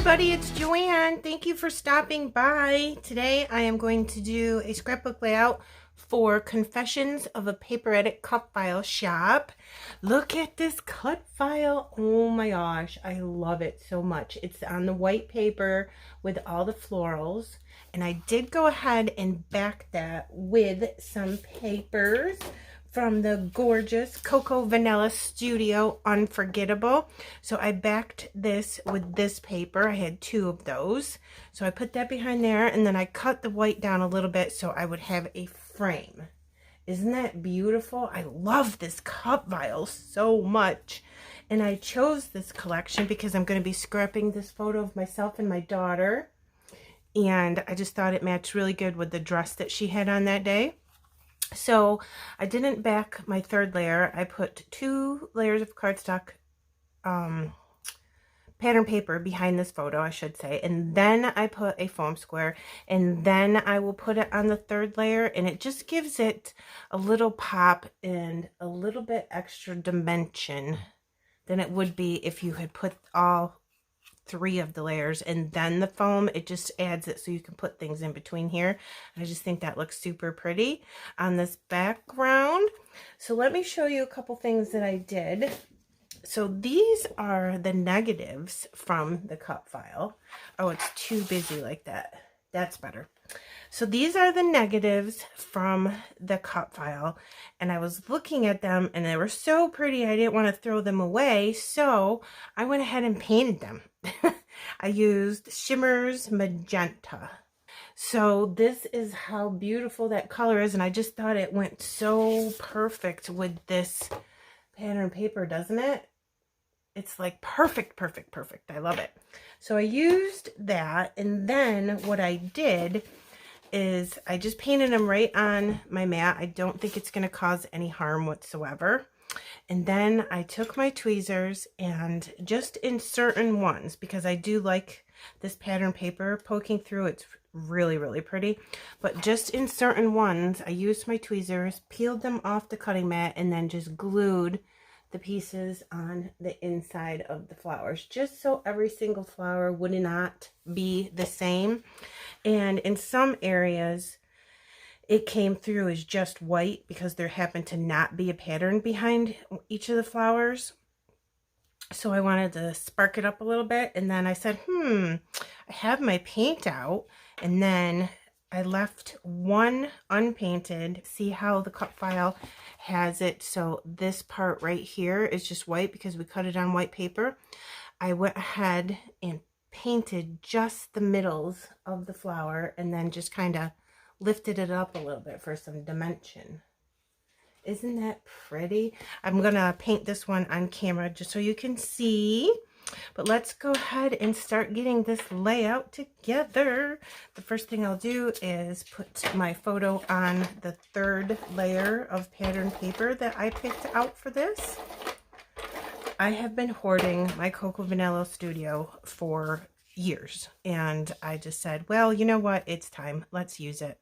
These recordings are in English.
everybody, it's Joanne. Thank you for stopping by. Today I am going to do a scrapbook layout for Confessions of a Paper Addict cut file shop. Look at this cut file. Oh my gosh, I love it so much. It's on the white paper with all the florals, and I did go ahead and back that with some papers from the gorgeous Coca Vanilla Studio Unforgettable. So I backed this with this paper. I had 2 of those. So I put that behind there, and then I cut the white down a little bit so I would have a frame. Isn't that beautiful? I love this cut file so much. And I chose this collection because I'm going to be scrapping this photo of myself and my daughter. And I just thought it matched really good with the dress that she had on that day. So I didn't back my 3rd layer. I put 2 layers of cardstock pattern paper behind this photo, I should say, and then I put a foam square, and then I will put it on the 3rd layer, and it just gives it a little pop and a little bit extra dimension than it would be if you had put all 3 of the layers and then the foam. It just adds it so you can put things in between here. And I just think that looks super pretty on this background. So let me show you a couple things that I did. So these are the negatives from the cut file. Oh, it's too busy like that. That's better. So these are the negatives from the cut file, and I was looking at them and they were so pretty I didn't want to throw them away, so I went ahead and painted them. I used Shimmerz Magenta. So this is how beautiful that color is, and I just thought it went so perfect with this pattern paper, doesn't it? It's like perfect, perfect, perfect. I love it. So I used that, and then what I did is I just painted them right on my mat. I don't think it's going to cause any harm whatsoever. And then I took my tweezers and just in certain ones, because I do like this pattern paper poking through, it's really, really pretty. But just in certain ones, I used my tweezers, peeled them off the cutting mat, and then just glued the pieces on the inside of the flowers, just so every single flower would not be the same. And in some areas it came through as just white because there happened to not be a pattern behind each of the flowers. So I wanted to spark it up a little bit, and then I said, I have my paint out, and then I left one unpainted. See how the cut file has it, so this part right here is just white because we cut it on white paper. I went ahead and painted just the middles of the flower, and then just kind of lifted it up a little bit for some dimension. Isn't that pretty? I'm gonna paint this one on camera just so you can see. But let's go ahead and start getting this layout together. The first thing I'll do is put my photo on the 3rd layer of pattern paper that I picked out for this. I have been hoarding my Coca Vanilla Studio for years, and I just said, well, you know what? It's time. Let's use it.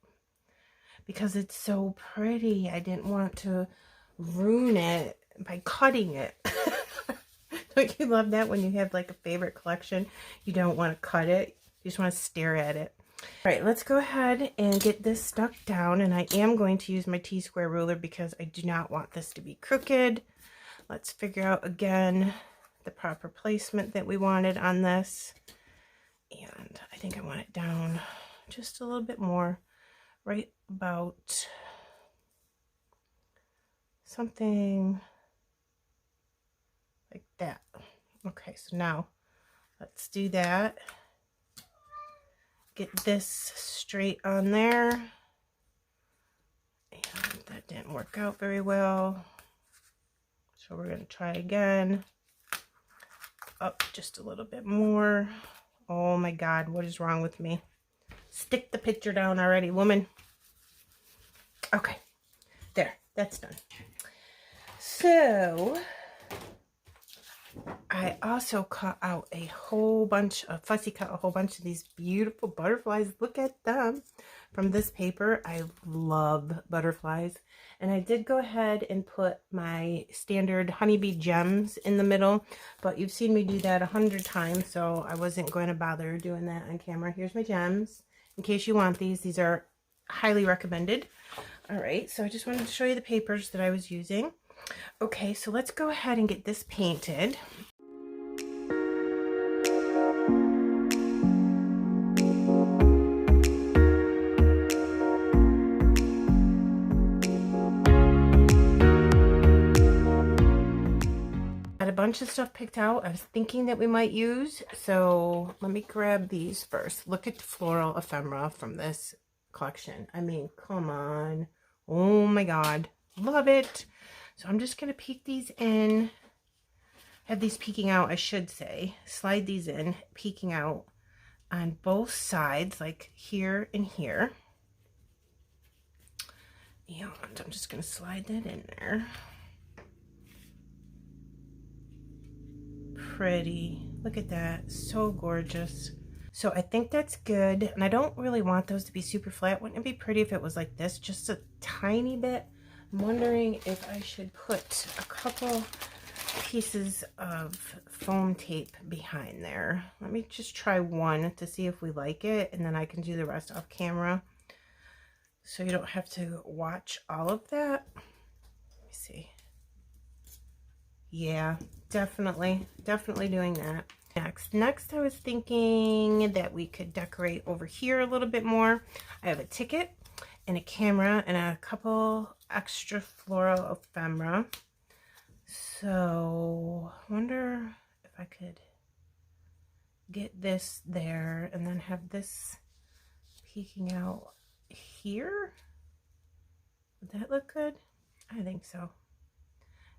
Because it's so pretty. I didn't want to ruin it by cutting it. Don't you love that when you have like a favorite collection? You don't want to cut it. You just want to stare at it. All right, let's go ahead and get this stuck down. And I am going to use my T-square ruler because I do not want this to be crooked. Let's figure out again the proper placement that we wanted on this. And I think I want it down just a little bit more. Right about something like that. Okay, so now let's do that. Get this straight on there. And that didn't work out very well. So we're going to try again. Up just a little bit more. Oh my God, what is wrong with me? Stick the picture down already, woman. Okay, there, that's done. So I also cut out a whole bunch of, fussy cut a whole bunch of these beautiful butterflies. Look at them from this paper. I love butterflies. And I did go ahead and put my standard honeybee gems in the middle, but you've seen me do that 100 times, so I wasn't going to bother doing that on camera. Here's my gems. In case you want these, these are highly recommended. All right, so I just wanted to show you the papers that I was using. Okay, so let's go ahead and get this painted. Got a bunch of stuff picked out I was thinking that we might use, so let me grab these first. Look at the Floral Ephemera from this collection. I mean, come on. Oh my god, love it. So I'm just going to peek these in, have these peeking out, I should say. Slide these in, peeking out on both sides, like here and here. And I'm just going to slide that in there. Pretty. Look at that. So gorgeous. So I think that's good. And I don't really want those to be super flat. Wouldn't it be pretty if it was like this? Just a tiny bit. I'm wondering if I should put a couple pieces of foam tape behind there. Let me just try one to see if we like it, and then I can do the rest off camera so you don't have to watch all of that. Let me see. Yeah, definitely doing that. Next I was thinking that we could decorate over here a little bit more. I have a ticket and a camera and a couple extra floral ephemera. So I wonder if I could get this there and then have this peeking out here. Would that look good? I think so.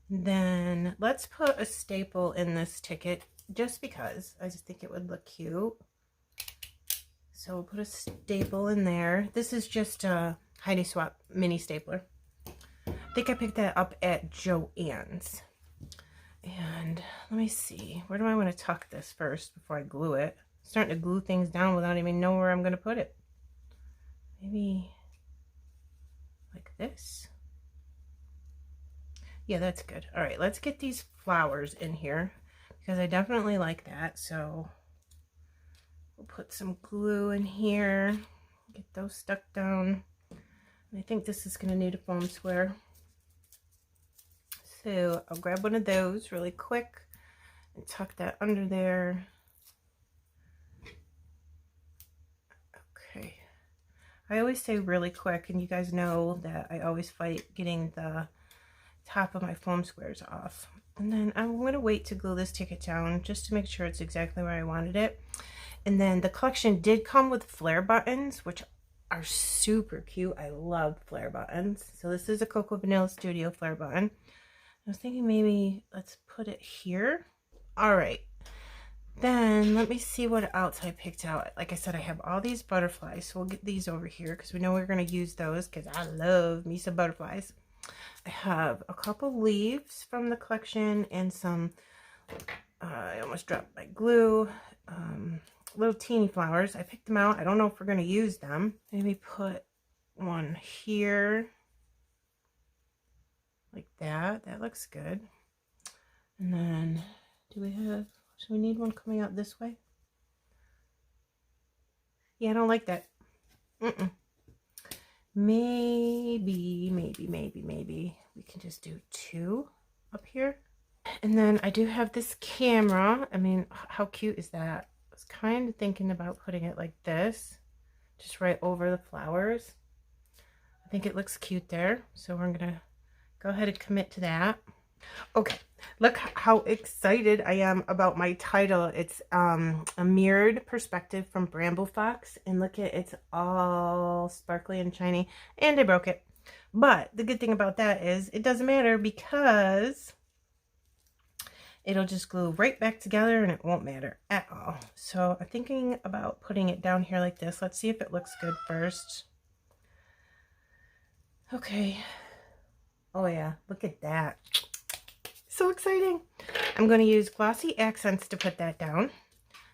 Then let's put a staple in this ticket just because I just think it would look cute. So we'll put a staple in there. This is just a Heidi Swap mini stapler. I think I picked that up at Joanne's. And let me see, where do I want to tuck this first before I glue it? I'm starting to glue things down without even knowing where I'm going to put it. Maybe like this. Yeah, that's good. All right, let's get these flowers in here because I definitely like that. So we'll put some glue in here, get those stuck down. And I think this is going to need a foam square. So I'll grab one of those really quick and tuck that under there. Okay. I always say really quick, and you guys know that I always fight getting the top of my foam squares off. And then I'm going to wait to glue this ticket down just to make sure it's exactly where I wanted it. And then the collection did come with flare buttons, which are super cute. I love flare buttons. So this is a Coca Vanilla Studio flare button. I was thinking maybe let's put it here. All right. Then let me see what else I picked out. Like I said, I have all these butterflies. So we'll get these over here because we know we're going to use those because I love me some butterflies. I have a couple leaves from the collection and some, I almost dropped my glue, little teeny flowers. I picked them out. I don't know if we're going to use them. Maybe put one here. Like that. That looks good. And then, do we need one coming out this way? Yeah, I don't like that. Maybe we can just do two up here. And then I do have this camera. I mean, how cute is that? I was kind of thinking about putting it like this, just right over the flowers. I think it looks cute there. So we're gonna go ahead and commit to that. Okay, look how excited I am about my title. It's a mirrored perspective from Bramble Fox, and look at it's all sparkly and shiny, and I broke it. But the good thing about that is it doesn't matter because it'll just glue right back together and it won't matter at all. So I'm thinking about putting it down here like this. Let's see if it looks good first. Okay. Oh yeah, look at that. So exciting. I'm going to use glossy accents to put that down.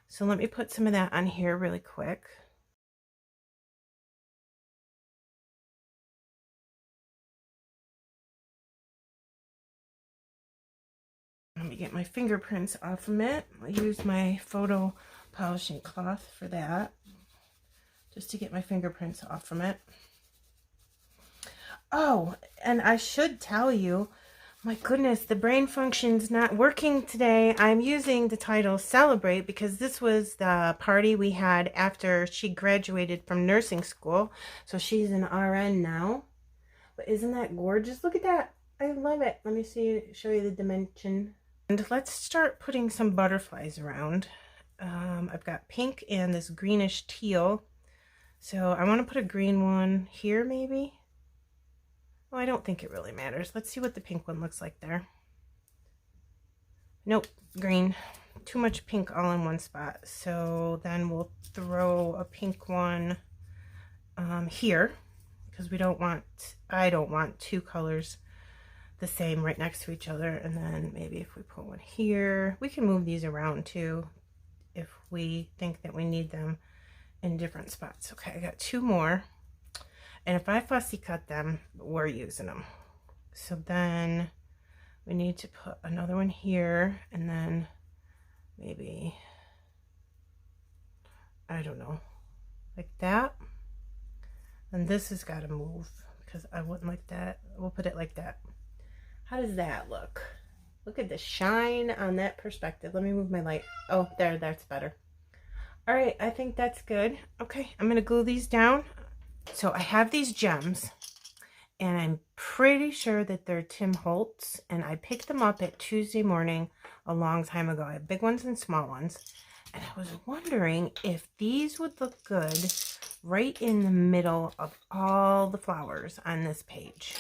So let me put some of that on here really quick. Let me get my fingerprints off of it. I'll use my photo polishing cloth for that, just to get my fingerprints off from it. Oh, and I should tell you, my goodness, the brain function's not working today. I'm using the title Celebrate because this was the party we had after she graduated from nursing school. So she's an RN now. But isn't that gorgeous? Look at that. I love it. Let me show you the dimension. And let's start putting some butterflies around. I've got pink and this greenish teal. So I want to put a green one here maybe. Well, I don't think it really matters. Let's see what the pink one looks like there. Nope, green. Too much pink all in one spot. So then we'll throw a pink one here, because I don't want two colors the same right next to each other. And then maybe if we put one here, we can move these around too if we think that we need them in different spots. Okay, I got two more. And if I fussy cut them, we're using them. So then we need to put another one here, and then maybe, I don't know, like that. And this has got to move because I wouldn't like that. We'll put it like that. How does that look? Look at the shine on that perspective. Let me move my light. Oh, there, that's better. All right, I think that's good. Okay, I'm going to glue these down. So I have these gems, and I'm pretty sure that they're Tim Holtz, and I picked them up at Tuesday morning a long time ago. I have big ones and small ones, and I was wondering if these would look good right in the middle of all the flowers on this page.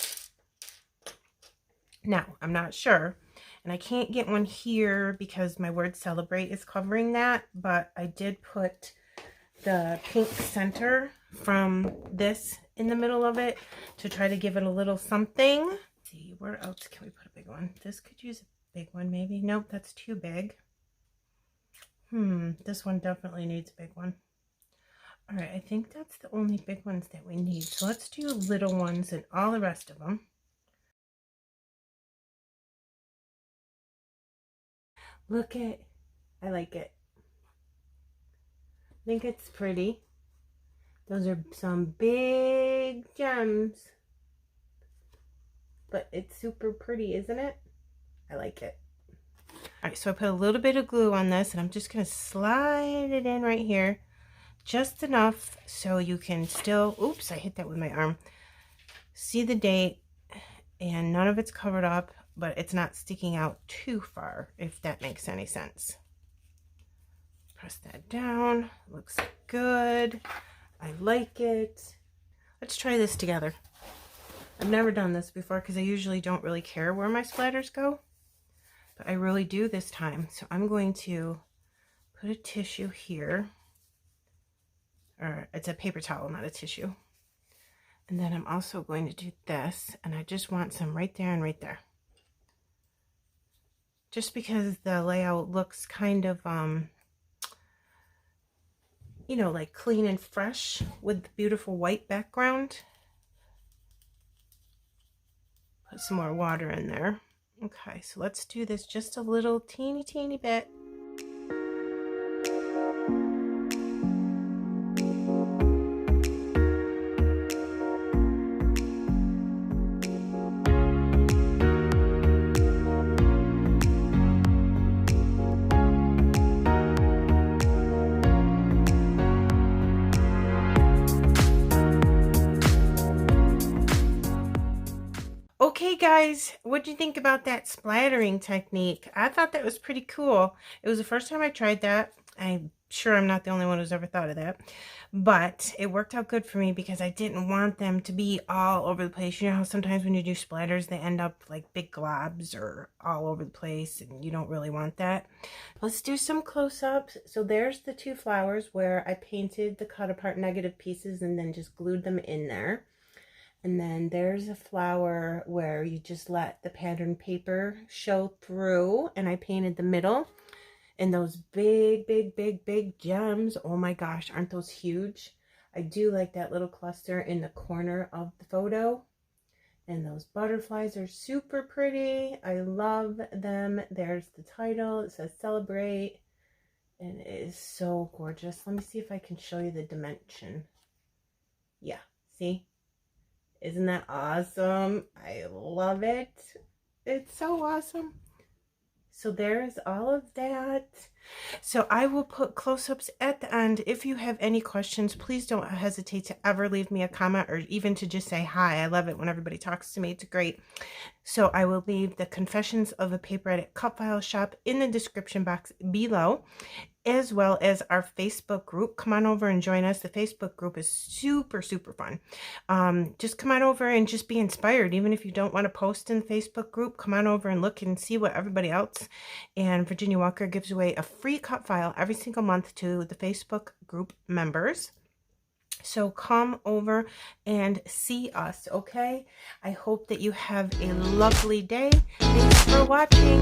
Now, I'm not sure, and I can't get one here because my word Celebrate is covering that, but I did put the pink center from this in the middle of it to try to give it a little something. Let's see, where else can we put a big one? This could use a big one maybe. Nope, that's too big. This one definitely needs a big one. All right, I think that's the only big ones that we need. So let's do little ones and all the rest of them. Look at, I like it. I think it's pretty. Those are some big gems. But it's super pretty, isn't it? I like it. All right, so I put a little bit of glue on this, and I'm just going to slide it in right here. Just enough so you can still, oops, I hit that with my arm. See the date, and none of it's covered up, but it's not sticking out too far, if that makes any sense. Press that down. Looks good. I like it. Let's try this together. I've never done this before because I usually don't really care where my splatters go, but I really do this time. So I'm going to put a tissue here, or it's a paper towel, not a tissue. And then I'm also going to do this, and I just want some right there and right there. Just because the layout looks kind of, you know, like clean and fresh with the beautiful white background. Put some more water in there. Okay, so let's do this just a little teeny bit. Okay guys, what do you think about that splattering technique? I thought that was pretty cool. It was the first time I tried that. I'm sure I'm not the only one who's ever thought of that, but it worked out good for me because I didn't want them to be all over the place. You know how sometimes when you do splatters, they end up like big globs or all over the place, and you don't really want that. Let's do some close-ups. So there's the two flowers where I painted the cut apart negative pieces and then just glued them in there. And then there's a flower where you just let the pattern paper show through, and I painted the middle. And those big, big, big, big gems, oh my gosh, aren't those huge? I do like that little cluster in the corner of the photo. And those butterflies are super pretty. I love them. There's the title. It says Celebrate. And it is so gorgeous. Let me see if I can show you the dimension. Yeah, see? Isn't that awesome? I love it. It's so awesome. So there's all of that. So I will put close-ups at the end. If you have any questions, please don't hesitate to ever leave me a comment or even to just say hi. I love it when everybody talks to me. It's great. So I will leave the Confessions of a Paper Addict cut file shop in the description box below, as well as our Facebook group. Come on over and join us. The Facebook group is super, super fun. Just come on over and just be inspired. Even if you don't want to post in the Facebook group, come on over and look and see what everybody else and Virginia Walker gives away a free cut file every single month to the Facebook group members. So come over and see us, okay? I hope that you have a lovely day. Thanks for watching.